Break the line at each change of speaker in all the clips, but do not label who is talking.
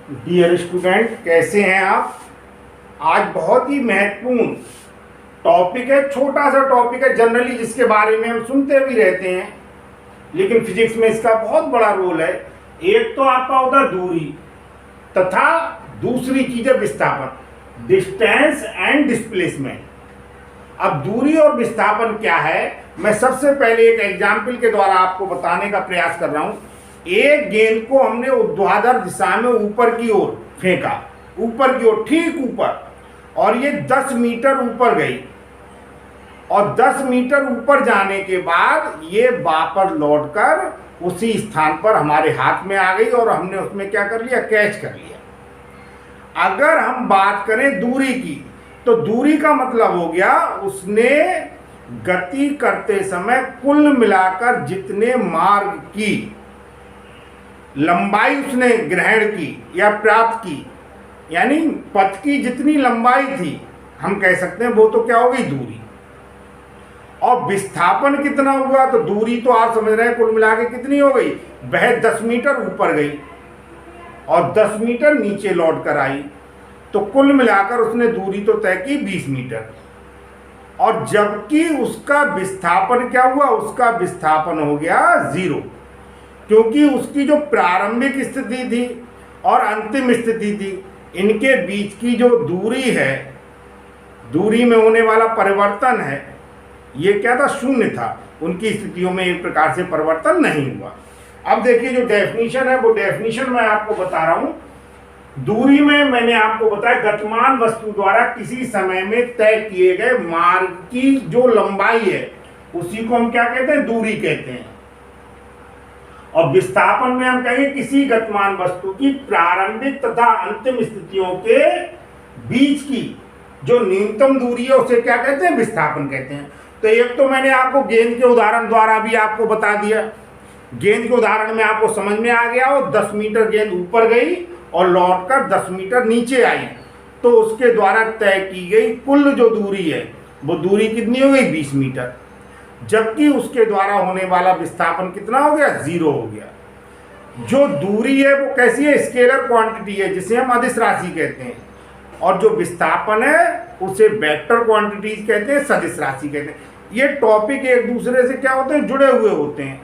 Dear student, कैसे हैं आप। आज बहुत ही महत्वपूर्ण टॉपिक है। छोटा सा टॉपिक है जनरली, जिसके बारे में हम सुनते भी रहते हैं, लेकिन फिजिक्स में इसका बहुत बड़ा रोल है। एक तो आपका होता है दूरी, तथा दूसरी चीज है विस्थापन, डिस्टेंस एंड डिस्प्लेसमेंट। अब दूरी और विस्थापन क्या है, मैं सबसे पहले एक एग्जाम्पल के द्वारा आपको बताने का प्रयास कर रहा हूं। एक गेंद को हमने ऊर्ध्वाधर दिशा में ऊपर की ओर फेंका, ऊपर की ओर, ठीक ऊपर, और ये 10 मीटर ऊपर गई, और 10 मीटर ऊपर जाने के बाद ये वापस लौटकर उसी स्थान पर हमारे हाथ में आ गई, और हमने उसमें क्या कर लिया, कैच कर लिया। अगर हम बात करें दूरी की, तो दूरी का मतलब हो गया उसने गति करते समय कुल मिलाकर जितने मार्ग की लंबाई उसने ग्रहण की या प्राप्त की, यानी पथ की जितनी लंबाई थी, हम कह सकते हैं वो तो क्या हो गई, दूरी। और विस्थापन कितना हुआ, तो दूरी तो आप समझ रहे हैं कुल मिला के कितनी हो गई, वह 10 मीटर ऊपर गई और 10 मीटर नीचे लौट कर आई, तो कुल मिलाकर उसने दूरी तो तय की 20 मीटर। और जबकि उसका विस्थापन क्या हुआ, उसका विस्थापन हो गया 0, क्योंकि उसकी जो प्रारंभिक स्थिति थी और अंतिम स्थिति थी, इनके बीच की जो दूरी है, दूरी में होने वाला परिवर्तन है, ये क्या था, शून्य था। उनकी स्थितियों में एक प्रकार से परिवर्तन नहीं हुआ। अब देखिए जो डेफिनेशन है, वो डेफिनेशन मैं आपको बता रहा हूं। दूरी में मैंने आपको बताया, गतिमान वस्तु द्वारा किसी समय में तय किए गए मार्ग की जो लंबाई है, उसी को हम क्या कहते हैं, दूरी कहते हैं। और विस्थापन में हम कहेंगे किसी गतिमान वस्तु की प्रारंभिक तथा अंतिम स्थितियों के बीच की जो न्यूनतम दूरी है, उसे क्या कहते हैं, विस्थापन कहते हैं। तो एक तो मैंने आपको गेंद के उदाहरण द्वारा भी आपको बता दिया। गेंद के उदाहरण में आपको समझ में आ गया, वो 10 मीटर गेंद ऊपर गई और लौटकर 10 मीटर नीचे आई, तो उसके द्वारा तय की गई कुल जो दूरी है, वो दूरी कितनी हो गई, 20 मीटर। जबकि उसके द्वारा होने वाला विस्थापन कितना हो गया, 0 हो गया। जो दूरी है वो कैसी है, स्केलर क्वांटिटी है, जिसे हम अदिश राशि कहते हैं। और जो विस्थापन है उसे वेक्टर क्वांटिटीज कहते हैं, सदिश राशि कहते हैं। ये टॉपिक एक दूसरे से क्या होते हैं, जुड़े हुए होते हैं।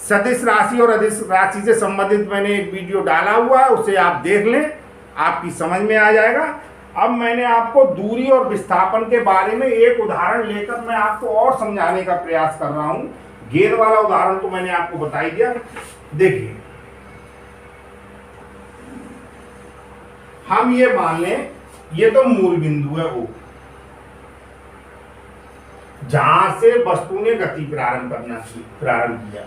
सदिश राशि और अदिश राशि से संबंधित मैंने एक वीडियो डाला हुआ है, उसे आप देख लें, आपकी समझ में आ जाएगा। अब मैंने आपको दूरी और विस्थापन के बारे में एक उदाहरण लेकर मैं आपको और समझाने का प्रयास कर रहा हूं। गेंद वाला उदाहरण तो मैंने आपको बता ही दिया। देखिए, हम ये मान लें, ये तो मूल बिंदु है O, जहां से वस्तु ने गति प्रारंभ किया।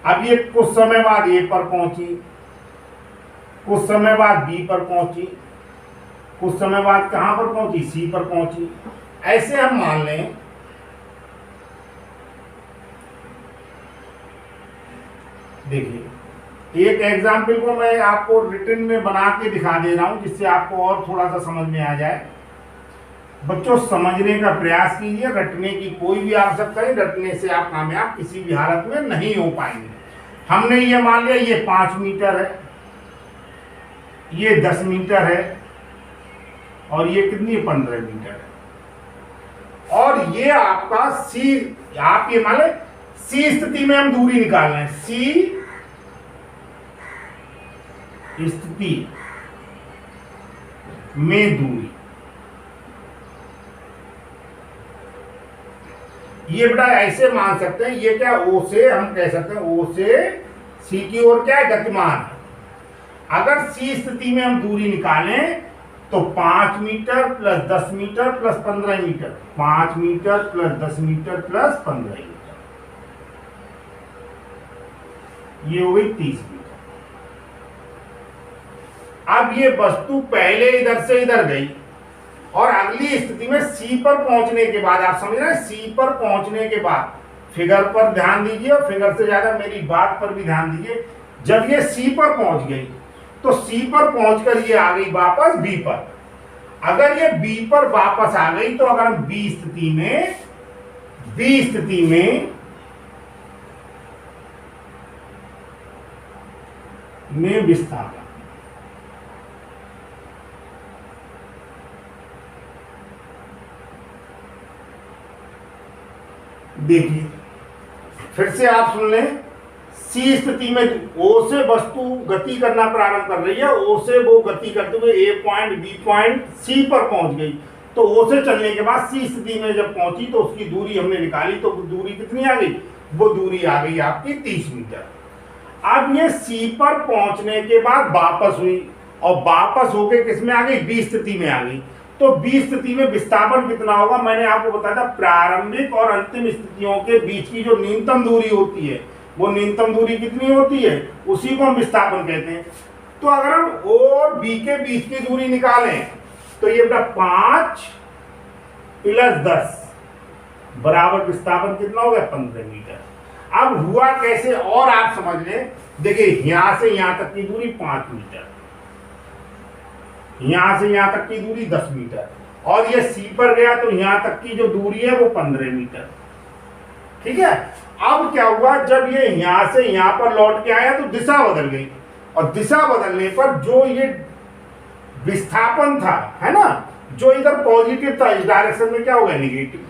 अब ये कुछ समय बाद A पर पहुंची, कुछ समय बाद B पर पहुंची, कुछ समय बाद कहां पर पहुंची, C पर पहुंची। ऐसे हम मान लें, देखिए एक एग्जाम्पल को मैं आपको रिटन में बना के दिखा दे रहा हूं, जिससे आपको और थोड़ा सा समझ में आ जाए। बच्चों समझने का प्रयास कीजिए, रटने की कोई भी आवश्यकता नहीं, रटने से आप कामयाब किसी भी हालत में नहीं हो पाएंगे। हमने ये मान लिया, ये 5 मीटर है, ये 10 मीटर है, और ये कितनी है, 15 मीटर है। और ये आपका C, आप ये मान लें C स्थिति में हम दूरी निकाल रहे हैं, C स्थिति में दूरी। ये बेटा ऐसे मान सकते हैं, ये क्या, O से हम कह सकते हैं, O से C की ओर क्या है, गतिमान। अगर C स्थिति में हम दूरी निकालें तो 5 metre plus 10 metre plus 15 metre, 5 metre plus 10 metre plus 15 metre, ये हो गई 30 मीटर। अब ये वस्तु पहले इधर से इधर गई, और अगली स्थिति में C पर पहुंचने के बाद, आप समझ रहे हैं, C पर पहुंचने के बाद, फिगर पर ध्यान दीजिए और फिगर से ज्यादा मेरी बात पर भी ध्यान दीजिए। जब ये C पर पहुंच गई, तो C पर पहुंचकर ये आ गई वापस B पर। अगर ये B पर वापस आ गई, तो अगर हम B स्थिति में विस्थापन, देखिए फिर से आप सुन लें, सी स्थिति में ओ से वस्तु गति करना प्रारंभ कर रही है, ओ से वो गति करते हुए ए पॉइंट बी पॉइंट सी पर पहुंच गई, तो ओ से चलने के बाद सी स्थिति में जब पहुंची तो उसकी दूरी हमने निकाली, तो दूरी कितनी आ गई, वो दूरी आ गई आपकी 30 मीटर। अब ये सी पर पहुंचने के बाद वापस हुई और वापस होके किस में आ गई, बी स्थिति में आ गई। तो बी स्थिति में विस्थापन कितना होगा, मैंने आपको बताया था प्रारंभिक और अंतिम स्थितियों के बीच की जो न्यूनतम दूरी होती है, वो न्यूनतम दूरी कितनी होती है, उसी को हम विस्थापन कहते हैं। तो अगर हम ओ और बी के बीच की दूरी निकालें तो ये बेटा 5 + 10 बराबर विस्थापन कितना हो गया, 15 मीटर। अब हुआ कैसे और आप समझ लें, देखिए यहां से यहां तक की दूरी 5 मीटर, यहां से यहां तक की दूरी 10 मीटर, और ये सी पर गया तो यहां तक की जो दूरी है वो 15 मीटर। ठीक है, अब क्या हुआ, जब ये यहां से यहां पर लौट के आया तो दिशा बदल गई, और दिशा बदलने पर जो ये विस्थापन था, है ना, जो इधर पॉजिटिव था, इस डायरेक्शन में क्या हो गया, निगेटिव।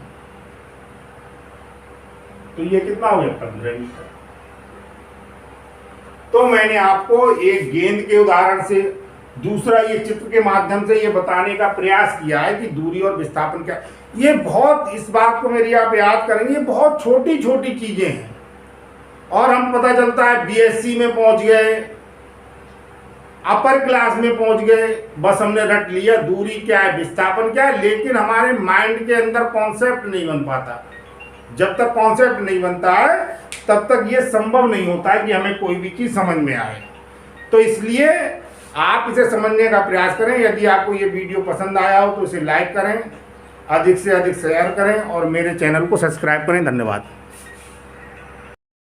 तो ये कितना हो गया, 15 मीटर। तो मैंने आपको एक गेंद के उदाहरण से, दूसरा ये चित्र के माध्यम से ये बताने का प्रयास किया है कि दूरी और विस्थापन क्या, ये बहुत, इस बात को मेरी आप याद करेंगे, ये बहुत छोटी छोटी चीजें हैं। और हम पता चलता है बीएससी में पहुंच गए, अपर क्लास में पहुंच गए, बस हमने रट लिया दूरी क्या है, विस्थापन क्या है, लेकिन हमारे माइंड के अंदर कॉन्सेप्ट नहीं बन पाता। जब तक कॉन्सेप्ट नहीं बनता है तब तक ये संभव नहीं होता है कि हमें कोई भी चीज समझ में आए। तो इसलिए आप इसे समझने का प्रयास करें। यदि आपको ये वीडियो पसंद आया हो तो इसे लाइक करें, अधिक से अधिक शेयर करें और मेरे चैनल को सब्सक्राइब करें। धन्यवाद।